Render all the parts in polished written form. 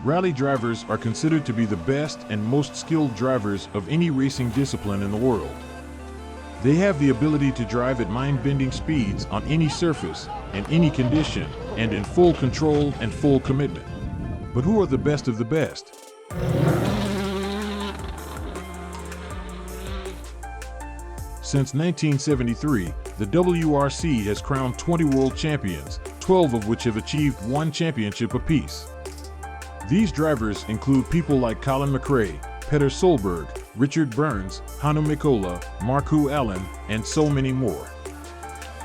Rally drivers are considered to be the best and most skilled drivers of any racing discipline in the world. They have the ability to drive at mind-bending speeds on any surface and any condition, and in full control and full commitment. But who are the best of the best? Since 1973, the WRC has crowned 20 world champions, 12 of which have achieved one championship apiece. These drivers include people like Colin McRae, Petter Solberg, Richard Burns, Hannu Mikkola, Markku Allen, and so many more.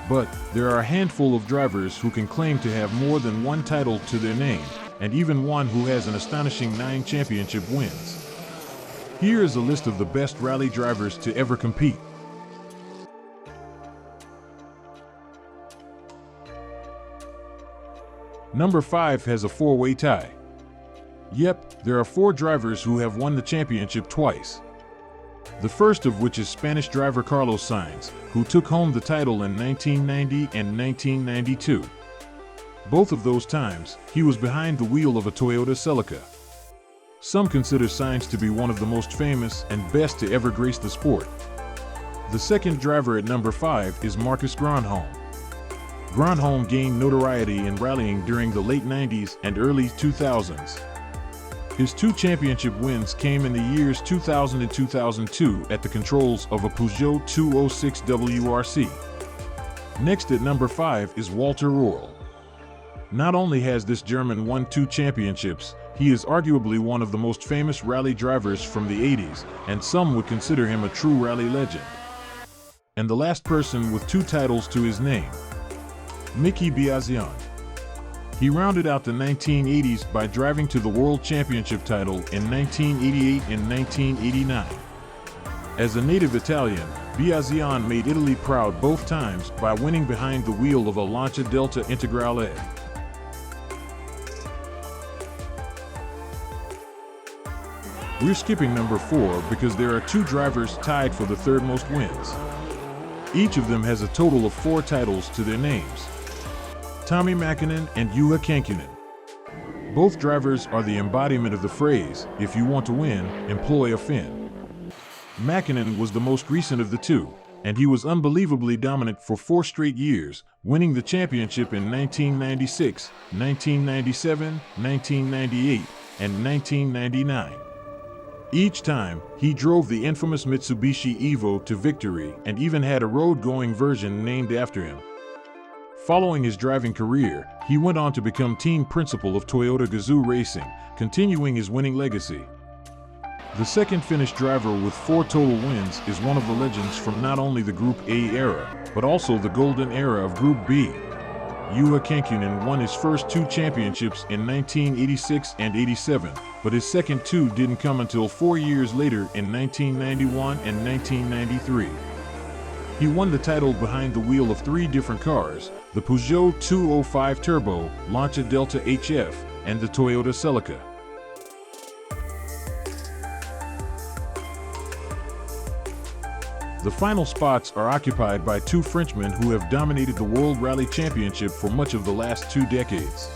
But there are a handful of drivers who can claim to have more than one title to their name, and even one who has an astonishing 9 championship wins. Here is a list of the best rally drivers to ever compete. Number 5 has a 4-way tie. Yep, there are 4 drivers who have won the championship twice. The first of which is Spanish driver Carlos Sainz, who took home the title in 1990 and 1992. Both of those times, he was behind the wheel of a Toyota Celica. Some consider Sainz to be one of the most famous and best to ever grace the sport. The second driver at number 5 is Marcus Gronholm. Gronholm gained notoriety in rallying during the late 90s and early 2000s. His 2 championship wins came in the years 2000 and 2002 at the controls of a Peugeot 206 WRC. Next at number 5 is Walter Röhrl. Not only has this German won 2 championships, he is arguably one of the most famous rally drivers from the 80s, and some would consider him a true rally legend. And the last person with 2 titles to his name, Mickey Biazian. He rounded out the 1980s by driving to the World Championship title in 1988 and 1989. As a native Italian, Biazian made Italy proud both times by winning behind the wheel of a Lancia Delta Integrale. We're skipping number 4 because there are 2 drivers tied for the third most wins. Each of them has a total of 4 titles to their names: Tommi Mäkinen and Yua Kankunen. Both drivers are the embodiment of the phrase, "If you want to win, employ a Finn." Mäkinen was the most recent of the 2, and he was unbelievably dominant for 4 straight years, winning the championship in 1996, 1997, 1998, and 1999. Each time, he drove the infamous Mitsubishi Evo to victory and even had a road-going version named after him. Following his driving career, he went on to become team principal of Toyota Gazoo Racing, continuing his winning legacy. The second Finnish driver with 4 total wins is one of the legends from not only the Group A era, but also the golden era of Group B. Yua Kankunen won his first 2 championships in 1986 and 87, but his second 2 didn't come until 4 years later in 1991 and 1993. He won the title behind the wheel of 3 different cars: the Peugeot 205 Turbo, Lancia Delta HF, and the Toyota Celica. The final spots are occupied by 2 Frenchmen who have dominated the World Rally Championship for much of the last 2 decades.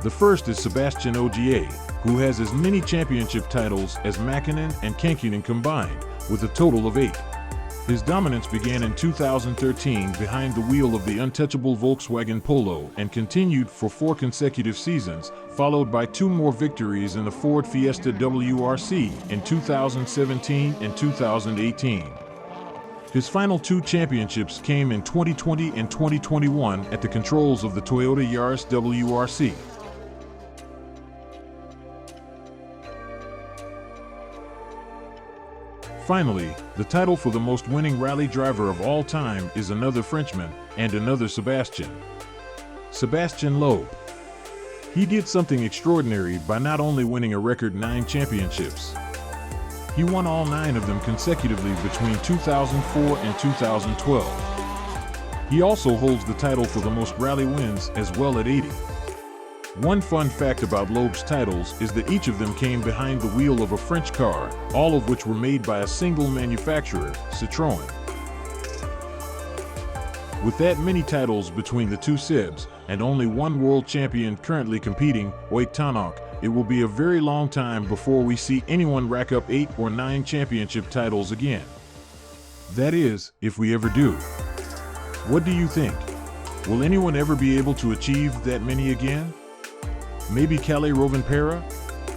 The first is Sebastian Oga, who has as many championship titles as Mäkinen and Kankunen combined, with a total of 8. His dominance began in 2013 behind the wheel of the untouchable Volkswagen Polo and continued for 4 consecutive seasons, followed by 2 more victories in the Ford Fiesta WRC in 2017 and 2018. His final 2 championships came in 2020 and 2021 at the controls of the Toyota Yaris WRC. Finally, the title for the most winning rally driver of all time is another Frenchman, and another Sebastian Loeb. He did something extraordinary by not only winning a record 9 championships. He won all 9 of them consecutively between 2004 and 2012. He also holds the title for the most rally wins as well at 80. One fun fact about Loeb's titles is that each of them came behind the wheel of a French car, all of which were made by a single manufacturer, Citroën. With that many titles between the 2 Sebs, and only one world champion currently competing, Loeb, it will be a very long time before we see anyone rack up 8 or 9 championship titles again. That is, if we ever do. What do you think? Will anyone ever be able to achieve that many again? Maybe Kalle Rovanperä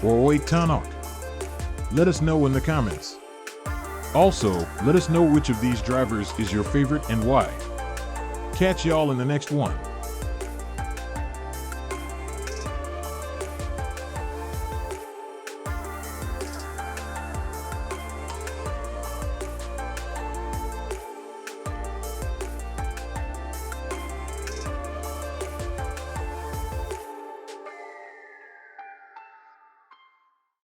or Oik Tanok? Let us know in the comments. Also, let us know which of these drivers is your favorite and why. Catch y'all in the next one.